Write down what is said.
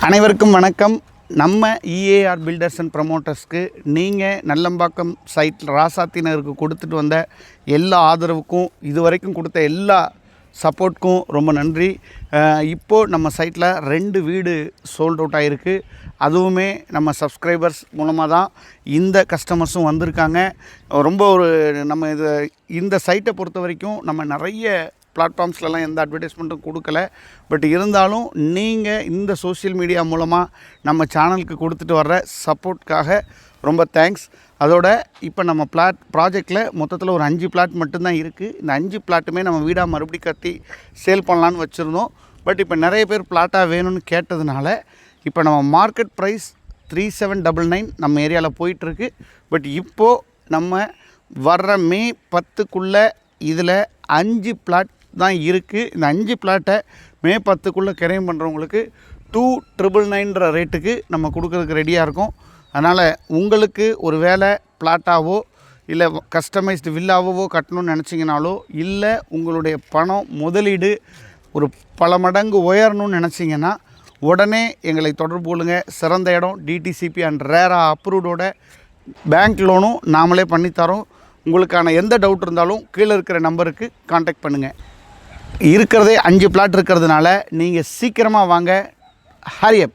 அனைவருக்கும் வணக்கம். நம்ம EAR பில்டர்ஸ் அண்ட் ப்ரமோட்டர்ஸ்க்கு நீங்கள் நல்லம்பாக்கம் சைட் ராசாத்தினருக்கு கொடுத்துட்டு வந்த எல்லா ஆதரவுக்கும் இதுவரைக்கும் கொடுத்த எல்லா சப்போர்ட்க்கும் ரொம்ப நன்றி. இப்போது நம்ம சைட்டில் 2 வீடு சோல்ட் அவுட் ஆகிருக்கு. அதுவுமே நம்ம சப்ஸ்கிரைபர்ஸ் மூலமாக தான் இந்த கஸ்டமர்ஸும் வந்திருக்காங்க. ரொம்ப நம்ம இந்த சைட்டை பொறுத்த வரைக்கும் நம்ம நிறைய பிளாட்ஃபார்ம்ஸ்லாம் எந்த அட்வர்டைஸ்மெண்ட்டும் கொடுக்கல. பட் இருந்தாலும் நீங்கள் இந்த சோஷியல் மீடியா மூலமாக நம்ம சேனலுக்கு கொடுத்துட்டு வர்ற சப்போர்ட்காக ரொம்ப தேங்க்ஸ். அதோட இப்போ நம்ம ப்ராஜெக்டில் மொத்தத்தில் ஒரு 5 பிளாட் மட்டும்தான் இருக்குது. இந்த 5 பிளாட்டுமே நம்ம வீடாக மறுபடி கட்டி சேல் பண்ணலான்னு வச்சுருந்தோம். பட் இப்போ நிறைய பேர் பிளாட்டாக வேணும்னு கேட்டதுனால இப்போ நம்ம மார்க்கெட் ப்ரைஸ் 3799 நம்ம ஏரியாவில் போயிட்டுருக்கு. பட் இப்போது நம்ம வர்ற மே 10க்குள்ளே இதில் 5 பிளாட் தான் இருக்குது. இந்த 5 பிளாட்டை மே 10க்குள்ளே கிரைம் பண்ணுறவங்களுக்கு 2999 ரேட்டுக்கு நம்ம கொடுக்கறதுக்கு ரெடியாக இருக்கோம். அதனால் உங்களுக்கு ஒரு வேளை பிளாட்டாவோ இல்லை கஸ்டமைஸ்டு வில்லாவோ கட்டணும்னு நினச்சிங்கனாலோ, இல்லை உங்களுடைய பணம் முதலீடு ஒரு பல மடங்கு உயரணும்னு நினச்சிங்கன்னா உடனே எங்களை தொடர்பு கொள்ளுங்க. சிறந்த இடம், DTCP அண்ட் ரேரா அப்ரூவ்டோட பேங்க் லோனும் நாமளே பண்ணித்தரோம். உங்களுக்கான எந்த டவுட் இருந்தாலும் கீழே இருக்கிற நம்பருக்கு காண்டாக்ட் பண்ணுங்கள். இருக்கிறதே 5 பிளாட் இருக்கிறதுனால நீங்கள் சீக்கிரமாக வாங்க. ஹரி அப்.